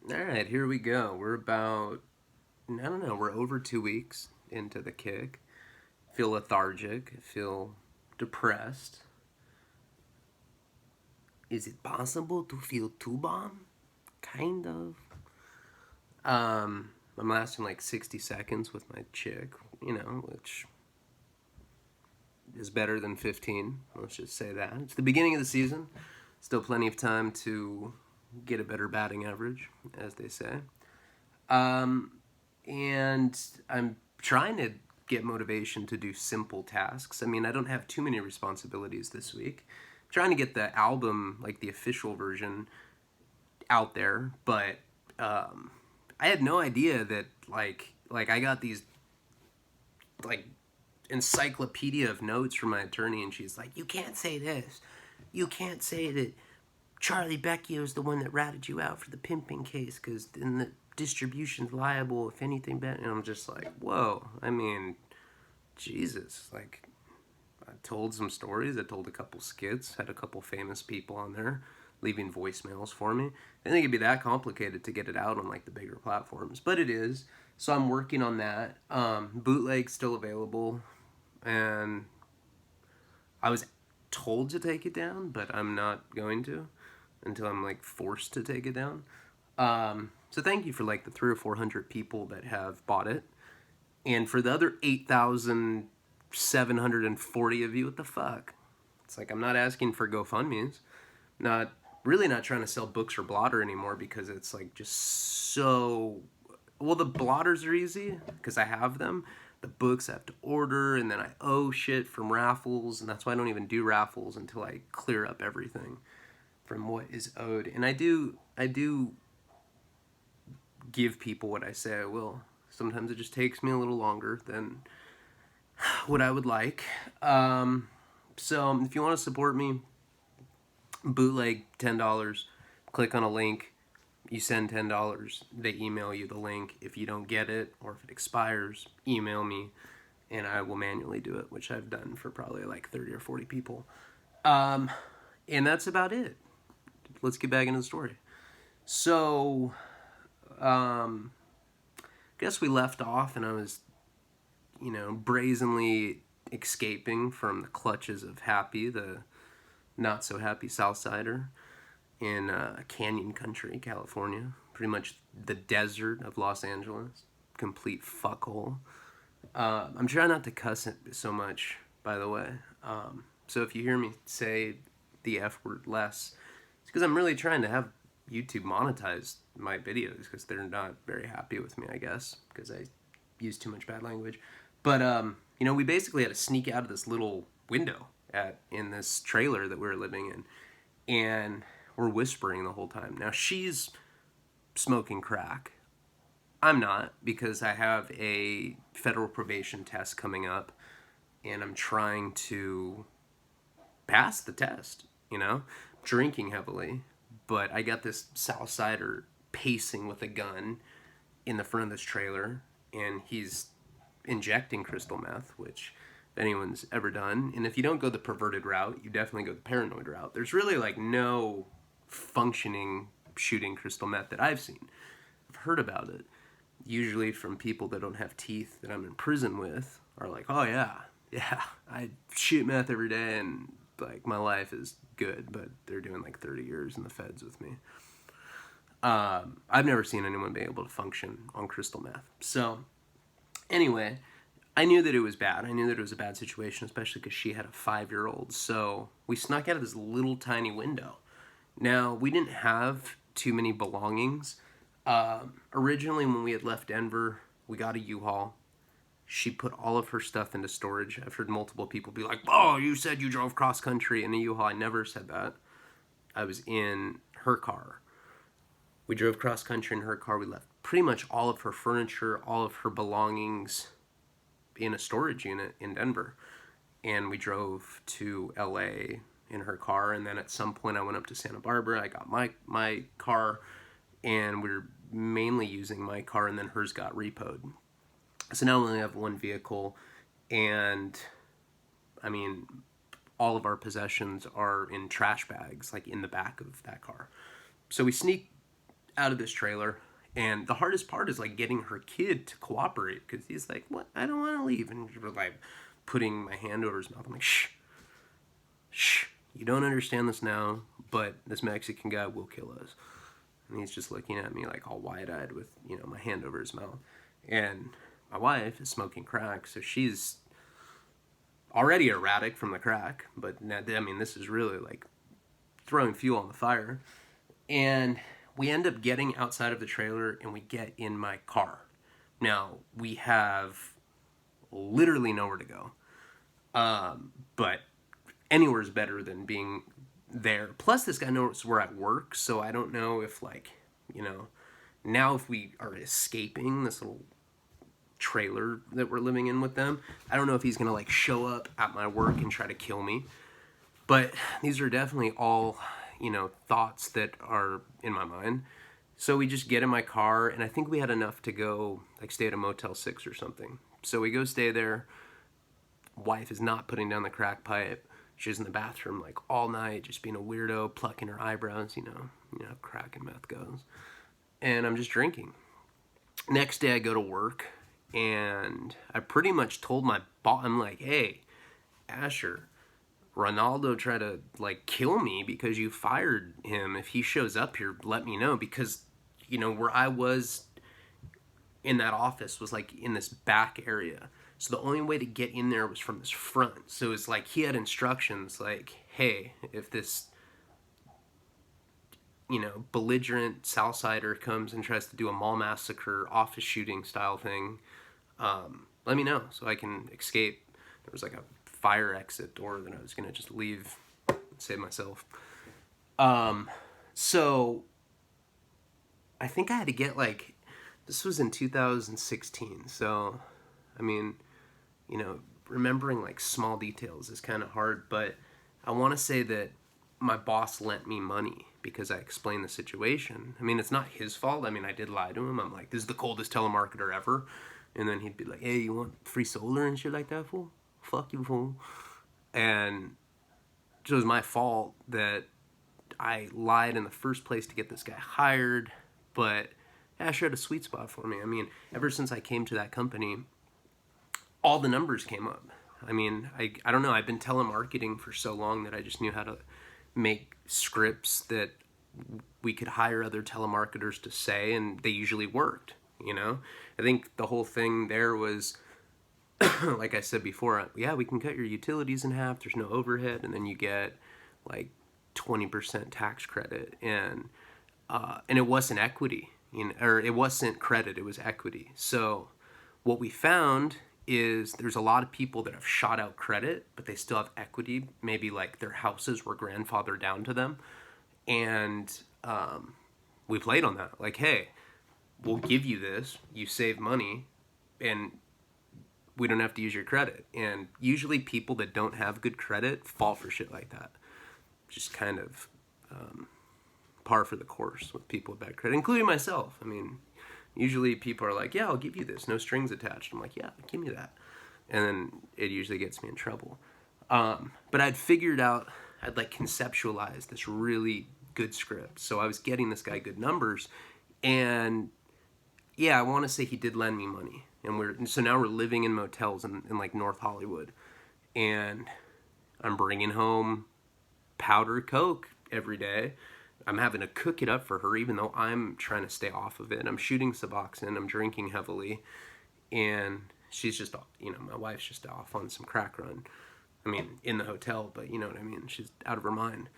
All right, here we go. We're about, I don't know, we're over 2 weeks into the kick. Feel lethargic, feel depressed. Is it possible to feel too bomb? Kind of. I'm lasting like 60 seconds with my chick, which is better than 15. Let's just say that. It's the beginning of the season. Still plenty of time to get a better batting average, as they say. Um, and I'm trying to get motivation to do simple tasks. I mean, I don't have too many responsibilities this week. I'm trying to get the album, like the official version, out there, but I had no idea that like I got these like encyclopedia of notes from my attorney, and she's like, "You can't say this. You can't say that Charlie Becchio is the one that ratted you out for the pimping case because then the distribution's liable if anything bad." And I'm just like, whoa. I mean, Jesus. Like, I told some stories. I told a couple skits. Had a couple famous people on there leaving voicemails for me. I didn't think it'd be that complicated to get it out on like the bigger platforms, but it is. So I'm working on that. Bootleg's still available, and I was told to take it down, but I'm not going to until I'm like forced to take it down. So thank you for like the 300 or 400 people that have bought it, and for the other 8,740 of you, what the fuck? It's like I'm not asking for GoFundmes, not really not trying to sell books or blotter anymore because it's like just so. Well, the blotters are easy because I have them. The books I have to order, and then I owe shit from raffles, and that's why I don't even do raffles until I clear up everything from what is owed. And I do give people what I say I will. Sometimes it just takes me a little longer than what I would like. So if you want to support me, bootleg $10. Click on a link. You send $10. They email you the link. If you don't get it or if it expires, email me, and I will manually do it, which I've done for probably like 30 or 40 people. Um, and that's about it. Let's get back into the story. So, um, guess we left off, and I was, brazenly escaping from the clutches of Happy, the not so happy Southsider, in Canyon Country, California. Pretty much the desert of Los Angeles. Complete fuckhole. I'm trying not to cuss it so much, by the way. So if you hear me say the F word less, it's because I'm really trying to have YouTube monetize my videos because they're not very happy with me, I guess, because I use too much bad language. But we basically had to sneak out of this little window in this trailer that we were living in, and we're whispering the whole time. Now she's smoking crack. I'm not because I have a federal probation test coming up, and I'm trying to pass the test. Drinking heavily, but I got this Southsider pacing with a gun in the front of this trailer, and he's injecting crystal meth, which if anyone's ever done, and if you don't go the perverted route, you definitely go the paranoid route. There's really like no functioning shooting crystal meth that I've seen. I've heard about it, usually from people that don't have teeth that I'm in prison with, are like, oh yeah, yeah, I shoot meth every day and like my life is good, but they're doing like 30 years in the feds with me. I've never seen anyone be able to function on crystal meth. So anyway, I knew that it was bad. I knew that it was a bad situation, especially because she had a 5-year-old. So we snuck out of this little tiny window. Now, we didn't have too many belongings. Originally, when we had left Denver, we got a U-Haul. She put all of her stuff into storage. I've heard multiple people be like, oh, you said you drove cross country in a U-Haul. I never said that. I was in her car. We drove cross country in her car. We left pretty much all of her furniture, all of her belongings in a storage unit in Denver. And we drove to LA in her car. And then at some point I went up to Santa Barbara. I got my car, and we were mainly using my car, and then hers got repoed. So now we only have one vehicle, and I mean, all of our possessions are in trash bags, like in the back of that car. So we sneak out of this trailer. And the hardest part is like getting her kid to cooperate, because he's like, "What? I don't want to leave." And we're like putting my hand over his mouth. I'm like, "Shh, shh. You don't understand this now, but this Mexican guy will kill us." And he's just looking at me like all wide-eyed with, my hand over his mouth. And my wife is smoking crack, so she's already erratic from the crack. But I mean, this is really like throwing fuel on the fire. And we end up getting outside of the trailer and we get in my car. Now, we have literally nowhere to go. But anywhere is better than being there. Plus, this guy knows where I work, so I don't know if, like, now if we are escaping this little trailer that we're living in with them, I don't know if he's going to, like, show up at my work and try to kill me. But these are definitely all, thoughts that are in my mind. So we just get in my car, and I think we had enough to go, like, stay at a Motel 6 or something. So we go stay there. Wife is not putting down the crack pipe. She's in the bathroom, like, all night, just being a weirdo, plucking her eyebrows, crack and meth goes. And I'm just drinking. Next day I go to work, and I pretty much told my boss, I'm like, "Hey, Asher, Ronaldo tried to, like, kill me because you fired him. If he shows up here, let me know." Because, where I was in that office was, like, in this back area. So the only way to get in there was from this front. So it's like he had instructions like, "Hey, if this, belligerent Southsider comes and tries to do a mall massacre, office shooting style thing, let me know so I can escape." There was like a fire exit door that I was going to just leave and save myself. So I think I had to get, like, this was in 2016. So, I mean, remembering, like, small details is kind of hard, but I want to say that my boss lent me money because I explained the situation. I mean, it's not his fault. I mean, I did lie to him. I'm like, "This is the coldest telemarketer ever." And then he'd be like, "Hey, you want free solar and shit like that, fool? Fuck you, fool." And it was my fault that I lied in the first place to get this guy hired, but Asher had a sweet spot for me. I mean, ever since I came to that company, all the numbers came up. I mean, I don't know. I've been telemarketing for so long that I just knew how to make scripts that we could hire other telemarketers to say, and they usually worked, I think the whole thing there was, like I said before, yeah, we can cut your utilities in half. There's no overhead, and then you get, like, 20% tax credit, and it wasn't equity, or it wasn't credit, it was equity. So what we found is there's a lot of people that have shot out credit, but they still have equity. Maybe, like, their houses were grandfathered down to them. And we played on that. Like, "Hey, we'll give you this. You save money, and we don't have to use your credit." And usually people that don't have good credit fall for shit like that. Just kind of par for the course with people with bad credit, including myself. I mean, usually people are like, "Yeah, I'll give you this, no strings attached." I'm like, "Yeah, give me that." And then it usually gets me in trouble. But I'd figured out, I'd, like, conceptualized this really good script. So I was getting this guy good numbers. And yeah, I want to say he did lend me money. And so now we're living in motels in like North Hollywood. And I'm bringing home powder Coke every day. I'm having to cook it up for her, even though I'm trying to stay off of it. I'm shooting Suboxone. I'm drinking heavily. And she's just, my wife's just off on some crack run. I mean, in the hotel, but you know what I mean? She's out of her mind.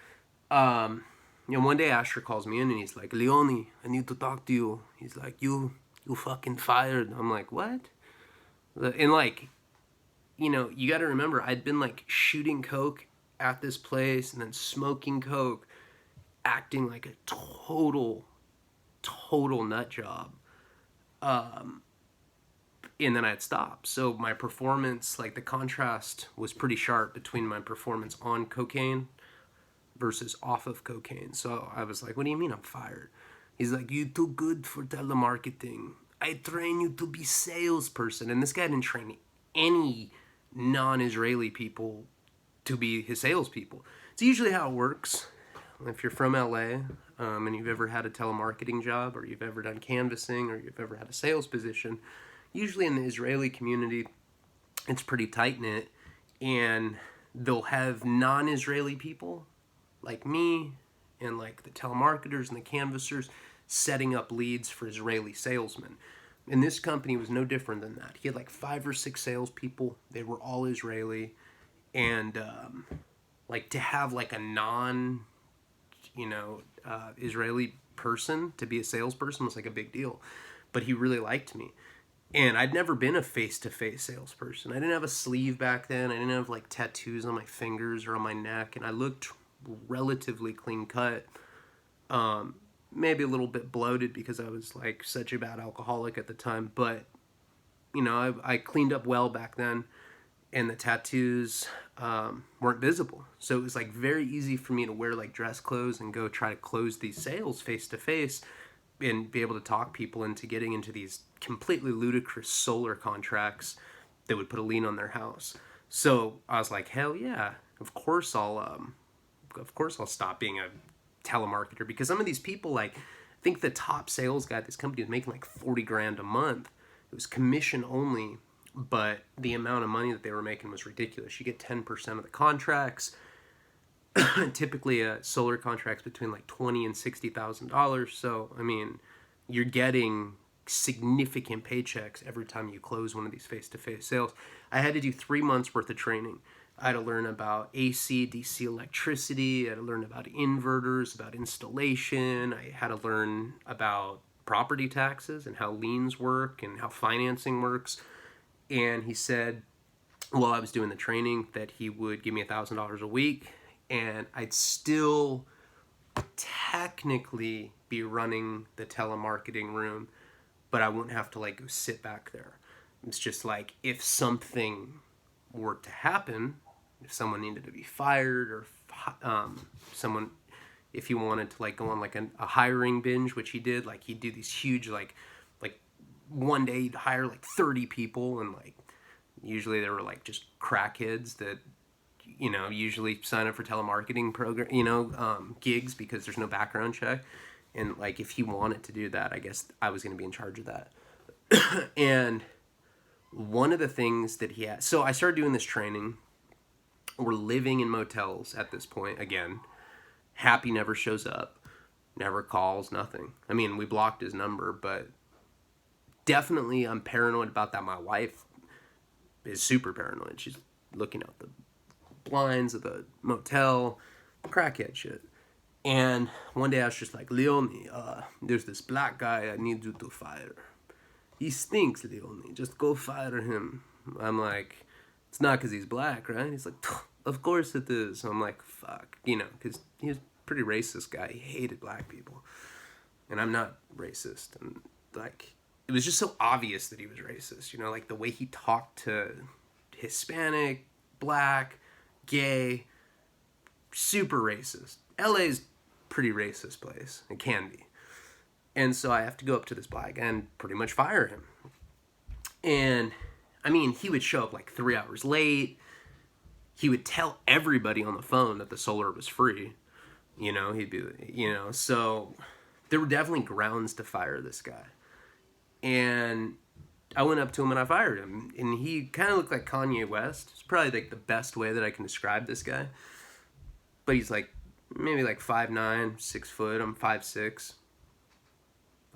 One day Asher calls me in and he's like, "Leone, I need to talk to you." He's like, you fucking fired." I'm like, "What?" And, like, you got to remember, I'd been, like, shooting Coke at this place and then smoking Coke, acting like a total nut job. And then I'd stop. So my performance, like, the contrast was pretty sharp between my performance on cocaine versus off of cocaine. So I was like, "What do you mean I'm fired?" He's like, "You too good for telemarketing. I train you to be salesperson." And this guy didn't train any non-Israeli people to be his salespeople. It's usually how it works. if you're from LA, and you've ever had a telemarketing job, or you've ever done canvassing, or you've ever had a sales position, usually in the Israeli community, it's pretty tight knit, and they'll have non-Israeli people like me and like the telemarketers and the canvassers setting up leads for Israeli salesmen. And this company was no different than that. He had like 5 or 6 salespeople. They were all Israeli, and like to have like a non, Israeli person to be a salesperson was like a big deal. But he really liked me. And I'd never been a face-to-face salesperson. I didn't have a sleeve back then. I didn't have like tattoos on my fingers or on my neck. And I looked relatively clean cut. Maybe a little bit bloated because I was like such a bad alcoholic at the time. But, I cleaned up well back then. And the tattoos weren't visible. So it was like very easy for me to wear like dress clothes and go try to close these sales face-to-face and be able to talk people into getting into these completely ludicrous solar contracts that would put a lien on their house. So I was like, hell yeah, of course I'll stop being a telemarketer, because some of these people, like, I think the top sales guy at this company was making like 40 grand a month. It was commission only, but the amount of money that they were making was ridiculous. You get 10% of the contracts. Typically a solar contract's between like $20,000 and $60,000. So, I mean, you're getting significant paychecks every time you close one of these face-to-face sales. I had to do 3 months worth of training. I had to learn about AC, DC electricity. I had to learn about inverters, about installation. I had to learn about property taxes and how liens work and how financing works. And he said, while I was doing the training, that he would give me $1,000 a week, and I'd still technically be running the telemarketing room, but I wouldn't have to like go sit back there. It's just like, if something were to happen, if someone needed to be fired, or someone, if he wanted to like go on like a hiring binge, which he did, like he'd do these huge like one day he'd hire like 30 people, and like usually they were like just crackheads that usually sign up for telemarketing program gigs because there's no background check. And like if he wanted to do that, I guess I was going to be in charge of that. And one of the things that he had, so I started doing this training. We're living in motels at this point again. Happy never shows up, never calls, nothing. I mean, we blocked his number, but definitely I'm paranoid about that. My wife is super paranoid. She's looking out the blinds of the motel, crackhead shit. And one day I was just like, Leone, there's this black guy I need you to fire. He stinks, Leone. Just go fire him. I'm like, it's not because he's black, right? He's like, of course it is. I'm like, fuck, because he was a pretty racist guy. He hated black people. And I'm not racist. And like, it was just so obvious that he was racist. Like the way he talked to Hispanic, black, gay, super racist. LA's pretty racist place. It can be. And so I have to go up to this black guy and pretty much fire him. And I mean, he would show up like 3 hours late. He would tell everybody on the phone that the solar was free. He'd be, so there were definitely grounds to fire this guy. And I went up to him and I fired him. And he kind of looked like Kanye West. It's probably like the best way that I can describe this guy. But he's like maybe like 5'9", 6 foot. I'm 5'6",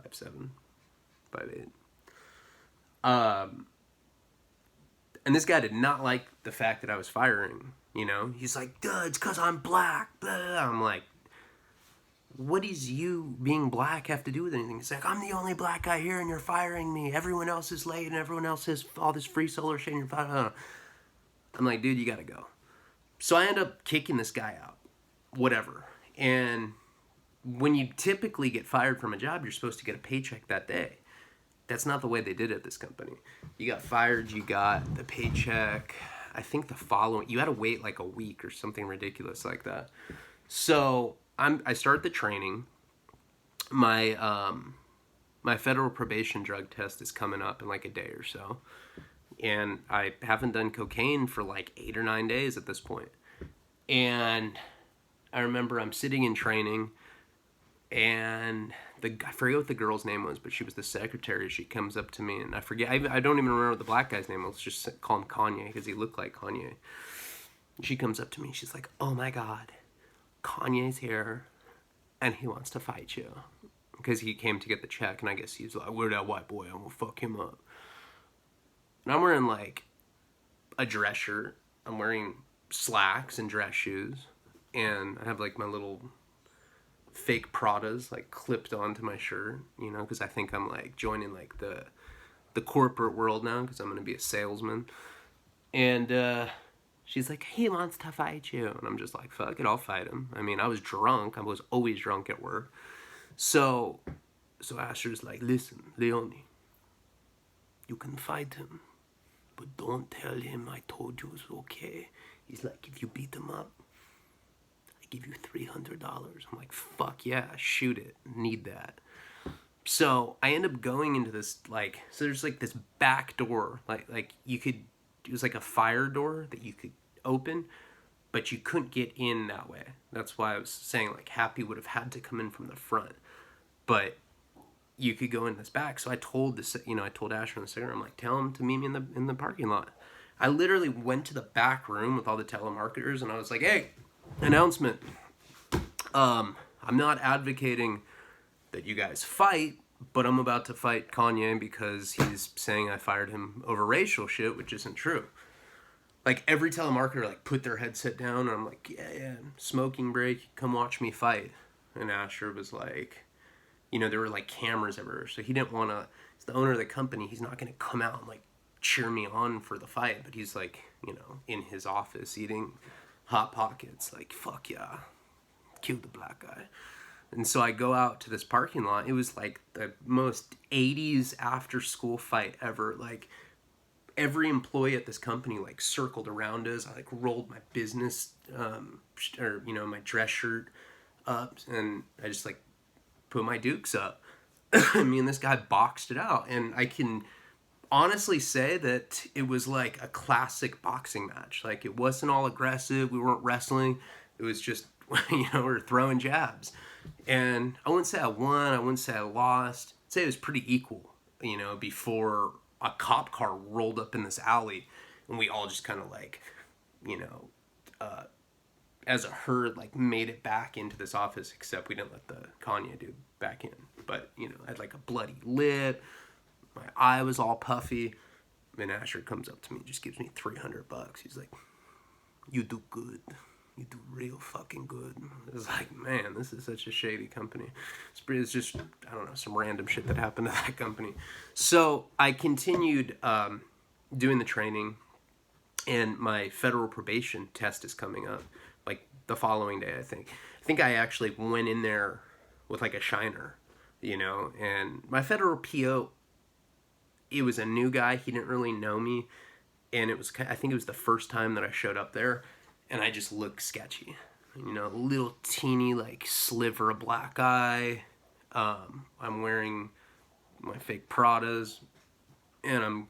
5'7", 5'8". And this guy did not like the fact that I was firing. He's like, dude, it's because I'm black. Blah. I'm like, what does you being black have to do with anything? It's like, I'm the only black guy here and you're firing me. Everyone else is late and everyone else has all this free solar shit and you're firing. I'm like, dude, you gotta go. So I end up kicking this guy out. Whatever. And when you typically get fired from a job, you're supposed to get a paycheck that day. That's not the way they did it at this company. You got fired, you got the paycheck, I think the following, you had to wait like a week or something ridiculous like that. So I start the training. My federal probation drug test is coming up in like a day or so. And I haven't done cocaine for like 8 or 9 days at this point. And I remember I'm sitting in training, and I forget what the girl's name was, but she was the secretary. She comes up to me, and I don't even remember what the black guy's name was. Let's just call him Kanye, because he looked like Kanye. She comes up to me, she's like, oh my God, Kanye's here, and he wants to fight you. Because he came to get the check, and I guess he's like, where that white boy? I'm gonna fuck him up. And I'm wearing like a dress shirt. I'm wearing slacks and dress shoes, and I have like my little fake Pradas like clipped onto my shirt, you know, because I think I'm like joining like the corporate world now, because I'm gonna be a salesman. And she's like, he wants to fight you, and I'm just like, fuck it, I'll fight him. I mean, I was drunk. I was always drunk at work. So Asher's like, listen, Leone, you can fight him, but don't tell him I told you it's okay. He's like, if you beat him up, I give you $300. I'm like, fuck yeah, shoot it. Need that. So I end up going into this, like, so there's like this back door, like you could, it was like a fire door that you could open, but you couldn't get in that way. That's why I was saying like Happy would have had to come in from the front, but you could go in this back. So I told this, you know, I told Asher in the second, I'm like, tell him to meet me in the parking lot. I literally went to the back room with all the telemarketers, and I was like, hey, announcement. I'm not advocating that you guys fight, but I'm about to fight Kanye because he's saying I fired him over racial shit, which isn't true. Like, every telemarketer, like, put their headset down, and I'm like, yeah, smoking break, come watch me fight. And Asher was like, you know, there were, like, cameras everywhere, so he didn't want to, he's the owner of the company, he's not going to come out and, like, cheer me on for the fight, but he's, like, you know, in his office eating Hot Pockets, like, fuck yeah, kill the black guy. And so I go out to this parking lot. It was like the most 80s after school fight ever. Like, every employee at this company like circled around us. I like rolled my business or, you know, my dress shirt up, and I just like put my dukes up. Me and this guy boxed it out, and I can honestly say that it was like a classic boxing match. Like, it wasn't all aggressive. We weren't wrestling. It was just, you know, we were throwing jabs. And I wouldn't say I won. I wouldn't say I lost. I'd say it was pretty equal, you know, before a cop car rolled up in this alley, and we all just kind of like, you know, as a herd, like made it back into this office, except we didn't let the Kanye dude back in. But, you know, I had like a bloody lip. My eye was all puffy. And Asher comes up to me and just gives me $300. He's like, you do good. You do real fucking good. It's like, man, this is such a shady company. It's just, I don't know, some random shit that happened to that company. So I continued doing the training, and my federal probation test is coming up, like the following day, I think. I think I actually went in there with like a shiner, you know, and my federal PO, it was a new guy. He didn't really know me, and I think it was the first time that I showed up there. And I just look sketchy, you know, a little teeny like sliver of black eye. I'm wearing my fake Pradas, and I'm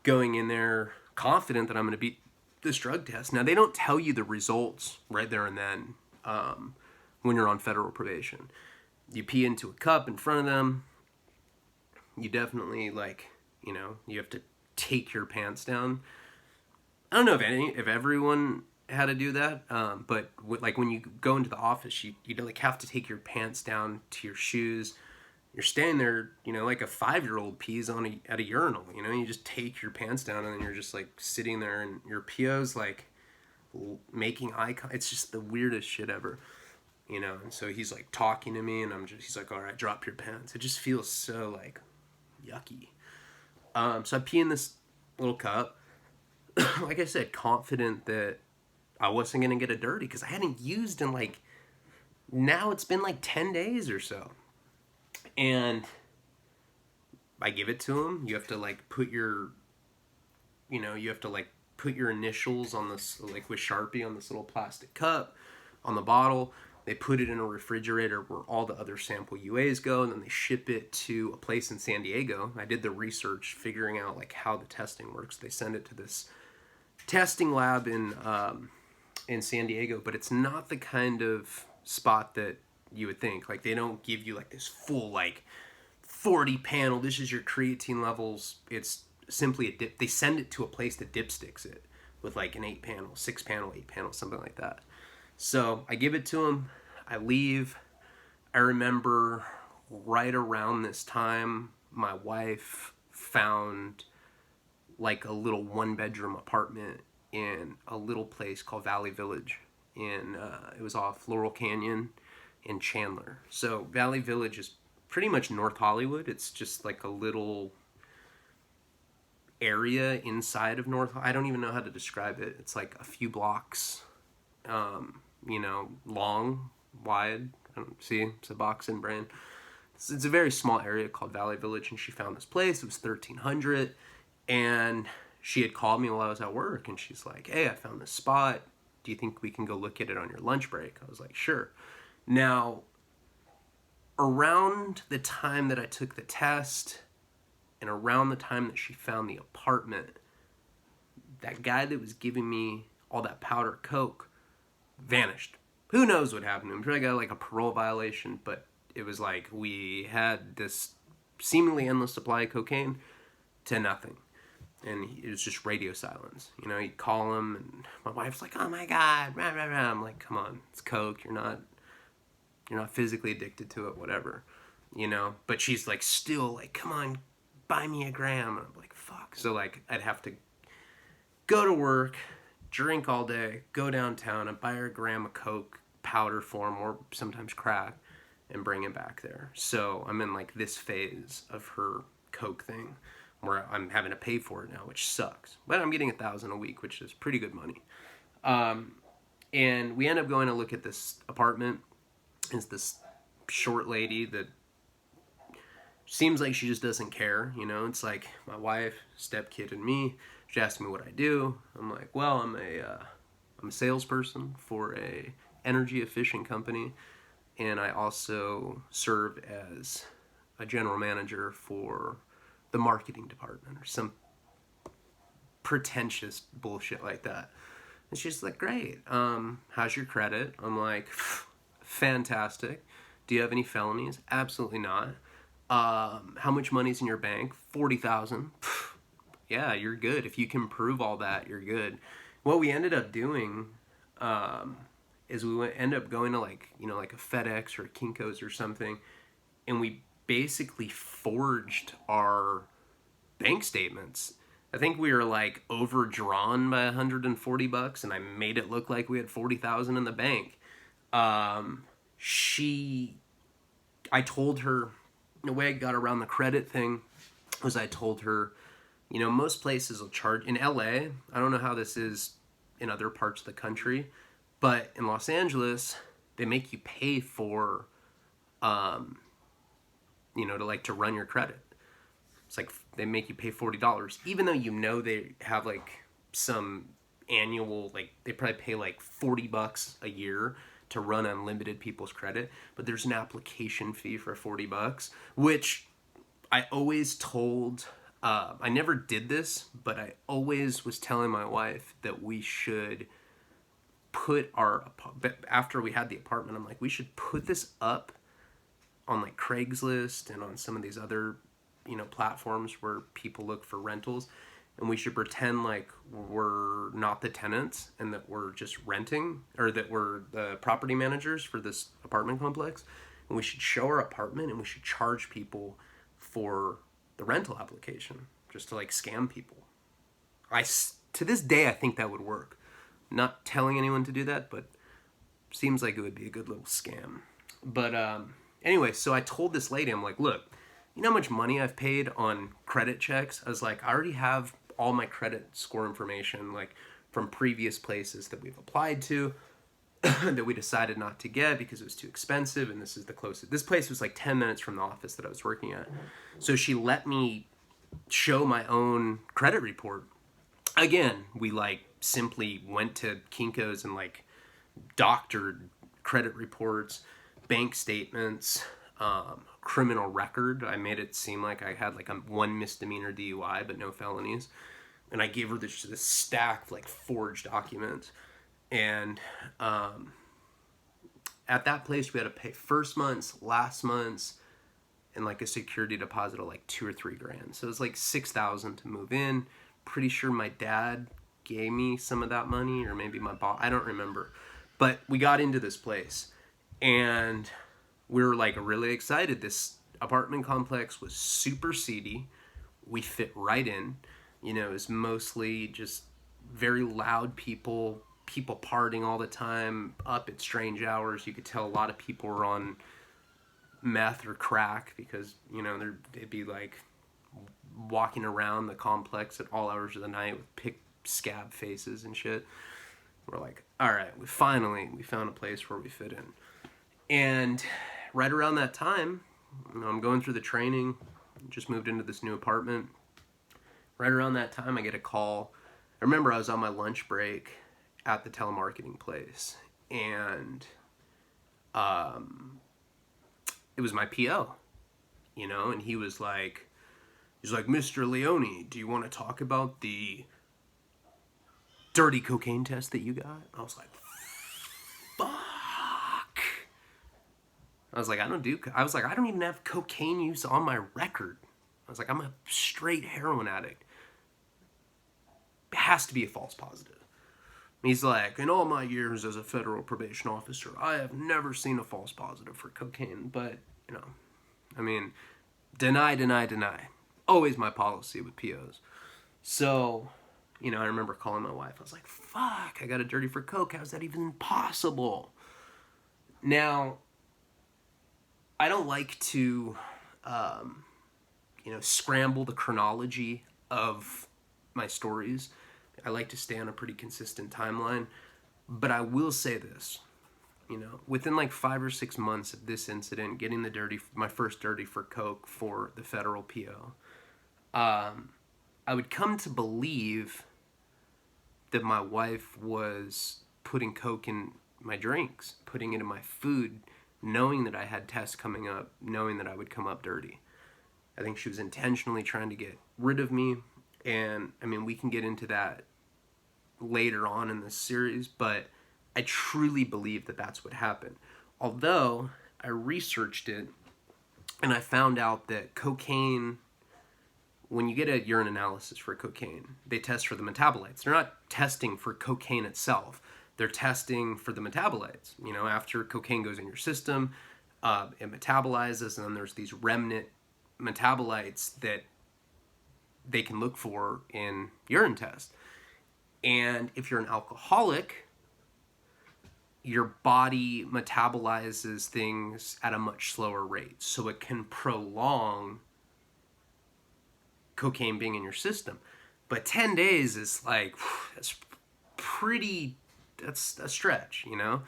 going in there confident that I'm going to beat this drug test. Now, they don't tell you the results right there and then when you're on federal probation. You pee into a cup in front of them. You definitely, like, you know, you have to take your pants down. I don't know if everyone how to do that, but like when you go into the office, you like have to take your pants down to your shoes. You're standing there, you know, like a 5-year-old pees at a urinal. You know, you just take your pants down, and then you're just like sitting there, and your PO's like making eye contact. It's just the weirdest shit ever, you know. And so he's like talking to me, and he's like, all right, drop your pants. It just feels so like yucky. So I pee in this little cup. Like I said, confident that I wasn't going to get a dirty, because I hadn't used in like, now it's been like 10 days or so. And I give it to him. You have to like put your, you know, you have to like put your initials on this, like with Sharpie on this little plastic cup on the bottle. They put it in a refrigerator where all the other sample UAs go, and then they ship it to a place in San Diego. I did the research figuring out like how the testing works. They send it to this testing lab in San Diego, but it's not the kind of spot that you would think. Like, they don't give you like this full like 40 panel, this is your creatine levels. It's simply a dip. They send it to a place that dipsticks it with like an 8 panel, 6 panel, 8 panel, something like that. So I give it to him. I leave. I remember right around this time, my wife found like a little 1-bedroom apartment in a little place called Valley Village. It was off Laurel Canyon in Chandler. So Valley Village is pretty much North Hollywood. It's just like a little area inside of North. I don't even know how to describe it. It's like a few blocks, long, wide. I don't see. It's a box in brain. It's a very small area called Valley Village, and she found this place. It was 1,300, and she had called me while I was at work, and she's like, "Hey, I found this spot. Do you think we can go look at it on your lunch break?" I was like, "Sure." Now, around the time that I took the test and around the time that she found the apartment, that guy that was giving me all that powder coke vanished. Who knows what happened to him? Probably got like a parole violation, but it was like we had this seemingly endless supply of cocaine to nothing. And it was just radio silence. You'd call him, and my wife's like, "Oh my God, rah, rah, rah." I'm like, "Come on, it's coke. You're not physically addicted to it, whatever, But she's like, still like, "Come on, buy me a gram." And I'm like, fuck. So like, I'd have to go to work, drink all day, go downtown, and buy her a gram of coke, powder form, or sometimes crack, and bring it back there. So I'm in like this phase of her coke thing where I'm having to pay for it now, which sucks. But I'm getting $1,000 a week, which is pretty good money. And we end up going to look at this apartment. It's this short lady that seems like she just doesn't care. It's like my wife, stepkid, and me. She asked me what I do. I'm like, well, I'm a salesperson for a energy efficient company, and I also serve as a general manager for the marketing department, or some pretentious bullshit like that. And she's like, "Great. How's your credit?" I'm like, "Fantastic. Do you have any felonies?" "Absolutely not." "How much money's in your bank?" "40,000. Yeah, you're good. If you can prove all that, you're good. What we ended up doing is we ended up going to like a FedEx or a Kinko's or something, and we basically forged our bank statements. I think we were like overdrawn by $140, and I made it look like we had 40,000 in the bank. I told her, the way I got around the credit thing was I told her, most places will charge, in LA, I don't know how this is in other parts of the country, but in Los Angeles, they make you pay for, to run your credit. It's like they make you pay $40, even though they have like some annual, like they probably pay like $40 a year to run unlimited people's credit, but there's an application fee for $40, which I always told, I never did this, but I always was telling my wife that we should put after we had the apartment, I'm like, we should put this up on like Craigslist and on some of these other, platforms where people look for rentals, and we should pretend like we're not the tenants and that we're just renting, or that we're the property managers for this apartment complex, and we should show our apartment and we should charge people for the rental application just to like scam people. To this day, I think that would work. Not telling anyone to do that, but seems like it would be a good little scam. But anyway, so I told this lady, I'm like, "Look, you know how much money I've paid on credit checks?" I was like, "I already have all my credit score information, like from previous places that we've applied to that we decided not to get because it was too expensive, and this is the closest." This place was like 10 minutes from the office that I was working at. So she let me show my own credit report. Again, we like simply went to Kinko's and like doctored credit reports, bank statements, criminal record. I made it seem like I had like one misdemeanor DUI but no felonies, and I gave her this stack of like forged documents, and at that place, we had to pay first month's, last month's, and like a security deposit of like $2 or $3 grand. So it was like $6,000 to move in. Pretty sure my dad gave me some of that money, or maybe my boss. I don't remember. But we got into this place, and we were like really excited. This apartment complex was super seedy. We fit right in. You know, it was mostly just very loud people partying all the time, up at strange hours. You could tell a lot of people were on meth or crack, because, you know, they'd be like walking around the complex at all hours of the night with scab faces and shit. We're like, all right, we found a place where we fit in. And right around that time, you know, I'm going through the training, just moved into this new apartment. Right around that time, I get a call. I remember I was on my lunch break at the telemarketing place, and it was my PO, you know, and he's like, Mr. Leone, do you want to talk about the dirty cocaine test that you got? I was like, fuck. I was like, I don't even have cocaine use on my record. I was like, I'm a straight heroin addict. It has to be a false positive. He's like, in all my years as a federal probation officer, I have never seen a false positive for cocaine. But, you know, I mean, deny. Always my policy with POs. So, you know, I remember calling my wife. I was like, fuck, I got a dirty for coke. How's that even possible? Now, I don't like to, you know, scramble the chronology of my stories. I like to stay on a pretty consistent timeline. But I will say this, you know, within like 5 or 6 months of this incident, getting my first dirty for coke for the federal PO, I would come to believe that my wife was putting coke in my drinks, putting it in my food, knowing that I had tests coming up, knowing that I would come up dirty. I think she was intentionally trying to get rid of me. And, I mean, we can get into that later on in this series, but I truly believe that that's what happened. Although, I researched it, and I found out that cocaine, when you get a urine analysis for cocaine, they test for the metabolites. They're not testing for cocaine itself. They're testing for the metabolites. You know, after cocaine goes in your system, it metabolizes, and then there's these remnant metabolites that they can look for in urine tests. And if you're an alcoholic, your body metabolizes things at a much slower rate, so it can prolong cocaine being in your system. But 10 days is like, that's a stretch, you know?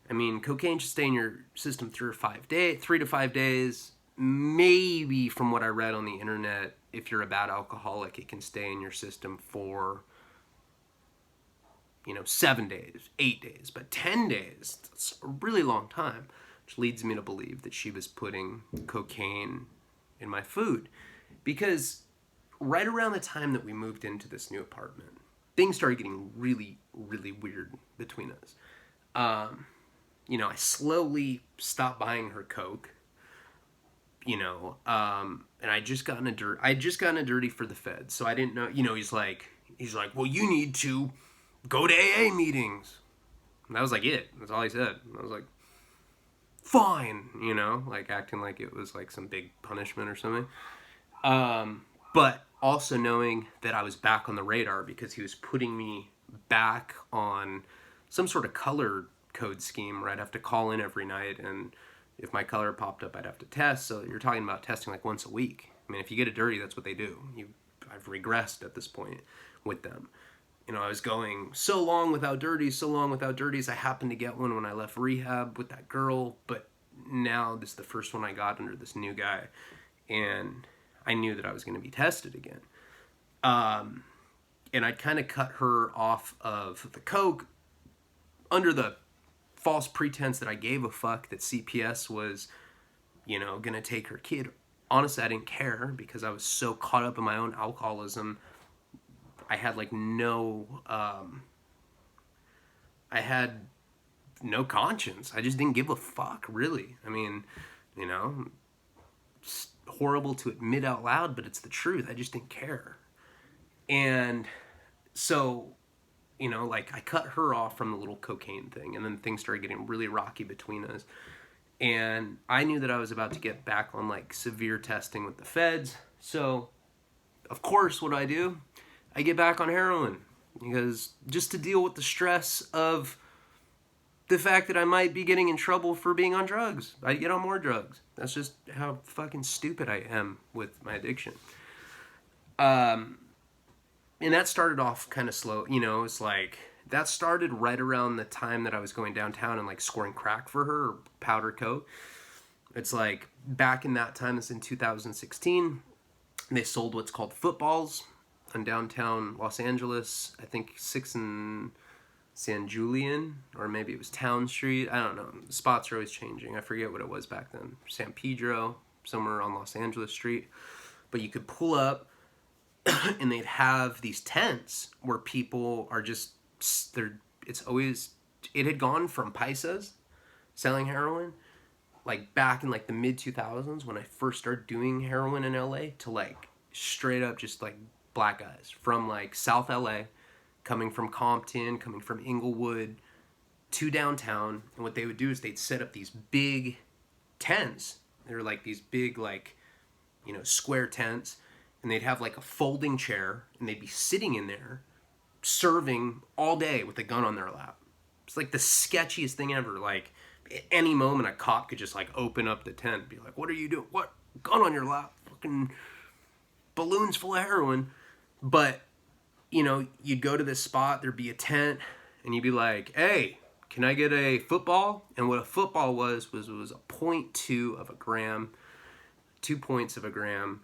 I mean, cocaine should stay in your system 3 to 5 days. Maybe, from what I read on the internet, if you're a bad alcoholic, it can stay in your system for, you know, 7 days, 8 days. But 10 days, that's a really long time, which leads me to believe that she was putting cocaine in my food. Because right around the time that we moved into this new apartment, things started getting really, really weird between us. You know, I slowly stopped buying her coke. You know, and I just gotten a dirty for the feds, so I didn't know. You know, he's like, well, you need to go to AA meetings. And that was like it. That's all he said. And I was like, fine, you know, like acting like it was like some big punishment or something. But also knowing that I was back on the radar because he was putting me back on some sort of color code scheme where I'd have to call in every night, and if my color popped up, I'd have to test. So you're talking about testing like once a week. I mean, if you get a dirty, that's what they do. I've regressed at this point with them. You know, I was going so long without dirties. I happened to get one when I left rehab with that girl, but now this is the first one I got under this new guy, and I knew that I was going to be tested again. And I'd kind of cut her off of the coke under the false pretense that I gave a fuck that CPS was, you know, going to take her kid. Honestly, I didn't care because I was so caught up in my own alcoholism. I had like no, I had no conscience. I just didn't give a fuck, really. I mean, you know, it's horrible to admit out loud, but it's the truth. I just didn't care. And so, you know, like I cut her off from the little cocaine thing, and then things started getting really rocky between us. And I knew that I was about to get back on like severe testing with the feds. So, of course, what do? I get back on heroin because just to deal with the stress of the fact that I might be getting in trouble for being on drugs. I get on more drugs. That's just how fucking stupid I am with my addiction. And that started off kind of slow. You know, it's like that started right around the time that I was going downtown and like scoring crack for her, or powder coke. It's like back in that time, it's in 2016, they sold what's called footballs in downtown Los Angeles. I think 6 and San Julian, or maybe it was Town Street. I don't know. The spots are always changing. I forget what it was back then. San Pedro, somewhere on Los Angeles Street. But you could pull up and they'd have these tents where people are just, it had gone from paisas selling heroin, like back in like the mid 2000s when I first started doing heroin in LA, to like straight up just like black guys from like South LA, coming from Compton, coming from Inglewood to downtown. And what they would do is they'd set up these big tents. They were like these big, like, you know, square tents. And they'd have like a folding chair and they'd be sitting in there serving all day with a gun on their lap. It's like the sketchiest thing ever. Like at any moment a cop could just like open up the tent and be like, what are you doing? What? Gun on your lap? Fucking balloons full of heroin. But, you know, you'd go to this spot, there'd be a tent, and you'd be like, hey, can I get a football? And what a football was a 0.2 of a gram, 2 points of a gram,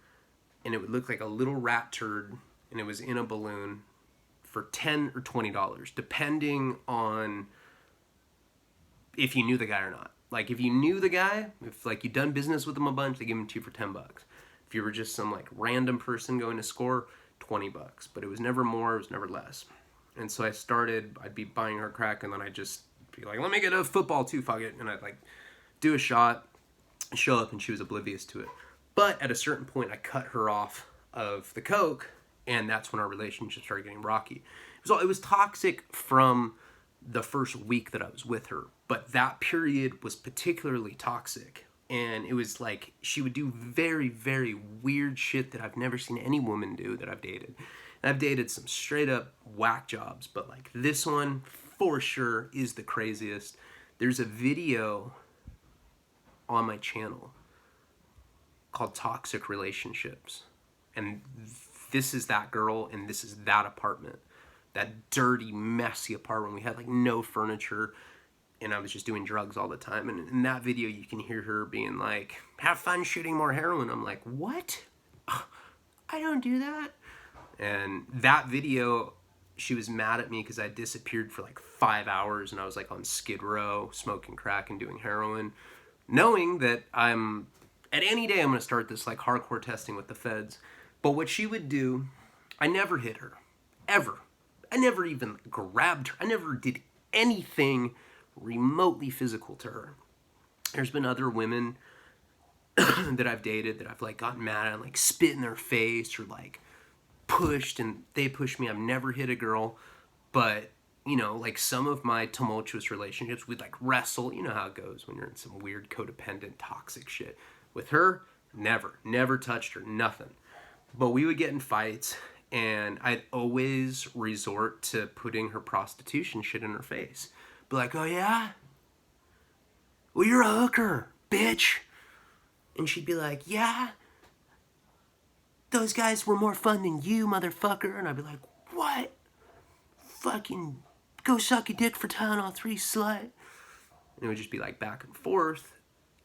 and it would look like a little rat turd, and it was in a balloon for $10 or $20, depending on if you knew the guy or not. Like, if you knew the guy, if, like, you'd done business with him a bunch, they give him to you for $10. If you were just some, like, random person going to score, $20. But it was never more, it was never less. And so I'd be buying her crack, and then I'd just be like, let me get a football too, fuck it. And I'd, like, do a shot, show up, and she was oblivious to it. But at a certain point, I cut her off of the coke, and that's when our relationship started getting rocky. It was toxic from the first week that I was with her, but that period was particularly toxic. And it was like she would do very, very weird shit that I've never seen any woman do that I've dated. And I've dated some straight up whack jobs, but like this one for sure is the craziest. There's a video on my channel called Toxic Relationships. And this is that girl, and this is that apartment. That dirty, messy apartment. We had like no furniture, and I was just doing drugs all the time. And in that video, you can hear her being like, have fun shooting more heroin. I'm like, what? I don't do that. And that video, she was mad at me because I disappeared for like 5 hours, and I was like on Skid Row, smoking crack and doing heroin, knowing that at any day I'm going to start this like hardcore testing with the feds. But what she would do, I never hit her. Ever. I never even grabbed her. I never did anything remotely physical to her. There's been other women that I've dated that I've like gotten mad at and like spit in their face or like pushed, and they pushed me. I've never hit a girl. But, you know, like some of my tumultuous relationships, we'd like wrestle. You know how it goes when you're in some weird codependent toxic shit. With her, never touched her, nothing. But we would get in fights, and I'd always resort to putting her prostitution shit in her face. Be like, oh yeah? Well, you're a hooker, bitch. And she'd be like, yeah? Those guys were more fun than you, motherfucker. And I'd be like, what? Fucking go suck a dick for Tylenol 3, slut. And it would just be like back and forth.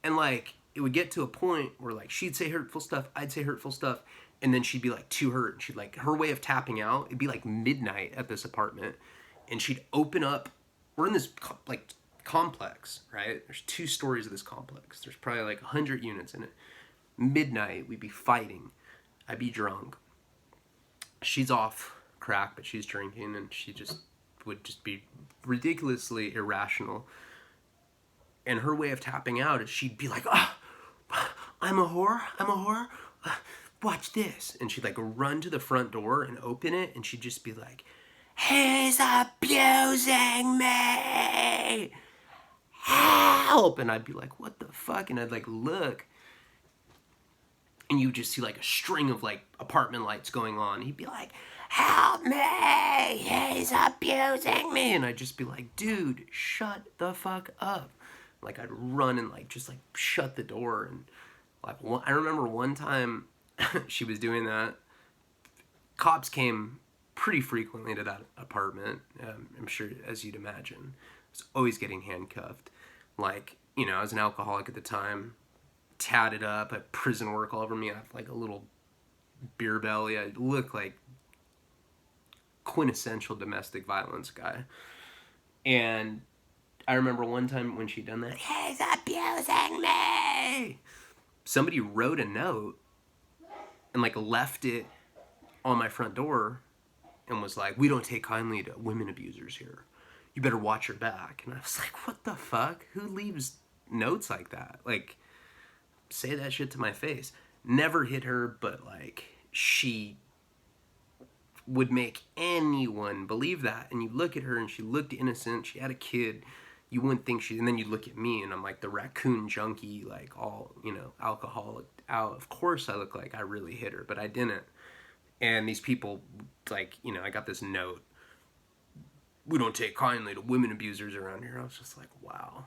And like, it would get to a point where like she'd say hurtful stuff, I'd say hurtful stuff, and then she'd be like too hurt, and she'd like, her way of tapping out, it'd be like midnight at this apartment, and she'd open up. We're in this like complex, right? There's 2 stories of this complex. There's probably like 100 units in it. Midnight, we'd be fighting. I'd be drunk. She's off crack, but she's drinking, and she just would just be ridiculously irrational. And her way of tapping out is she'd be like, oh, I'm a whore, watch this. And she'd like run to the front door and open it, and she'd just be like, he's abusing me, help. And I'd be like, what the fuck? And I'd like look, and you just see like a string of like apartment lights going on. He'd be like, help me, he's abusing me. And I'd just be like, dude, shut the fuck up. Like I'd run and like just like shut the door. And like I remember one time she was doing that. Cops came pretty frequently to that apartment. I'm sure, as you'd imagine. I was always getting handcuffed. Like, you know, I was an alcoholic at the time, tatted up, I had prison work all over me. I have like a little beer belly. I look like quintessential domestic violence guy. And I remember one time when she'd done that, he's abusing me. Somebody wrote a note and like left it on my front door and was like, we don't take kindly to women abusers here. You better watch your back. And I was like, what the fuck? Who leaves notes like that? Like, say that shit to my face. Never hit her, but like, she would make anyone believe that. And you look at her and she looked innocent. She had a kid. You wouldn't think she, and then you look at me and I'm like the raccoon junkie, like all, you know, alcoholic out. Of course I look like I really hit her, but I didn't. And these people, like, you know, I got this note, we don't take kindly to women abusers around here. I was just like, wow.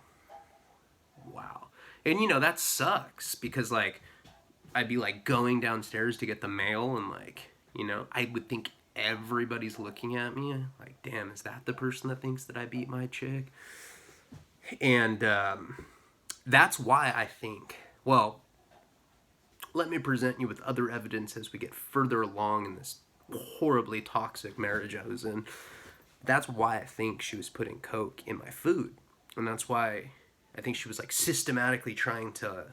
And, you know, that sucks because, like, I'd be, like, going downstairs to get the mail and, like, you know, I would think everybody's looking at me. Like, damn, is that the person that thinks that I beat my chick? And that's why I think, well, let me present you with other evidence as we get further along in this horribly toxic marriage I was in. That's why I think she was putting coke in my food. And that's why I think she was like systematically trying to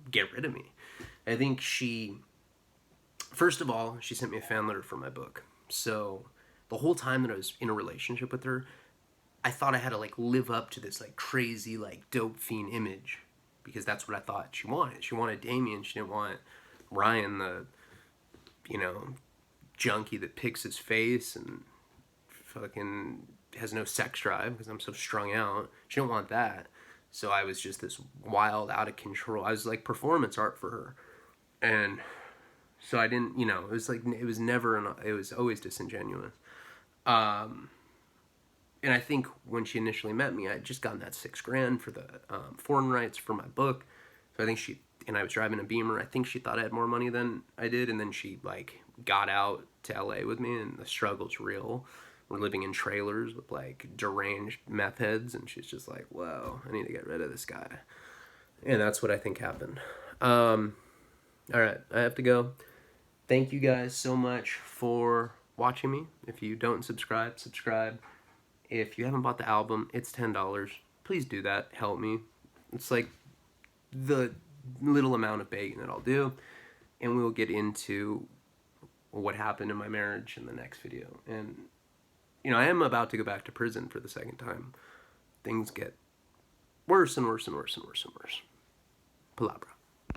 get rid of me. I think she, first of all, she sent me a fan letter for my book. So the whole time that I was in a relationship with her, I thought I had to like live up to this like crazy like dope fiend image. Because that's what I thought she wanted. She wanted Damien. She didn't want Ryan, the, you know, junkie that picks his face and fucking has no sex drive because I'm so strung out. She didn't want that. So I was just this wild, out of control. I was like performance art for her. And so I didn't, you know, it was like, it was never, it was always disingenuous. And I think when she initially met me, I had just gotten that $6,000 for the foreign rights for my book. So I think she, and I was driving a Beamer. I think she thought I had more money than I did. And then she like got out to LA with me, and the struggle's real. We're living in trailers with like deranged meth heads. And she's just like, whoa, I need to get rid of this guy. And that's what I think happened. All right, I have to go. Thank you guys so much for watching me. If you don't subscribe, subscribe. If you haven't bought the album, it's $10. Please do that. Help me. It's like the little amount of begging that I'll do. And we'll get into what happened in my marriage in the next video. And, you know, I am about to go back to prison for the second time. Things get worse and worse and worse and worse and worse. Palabra.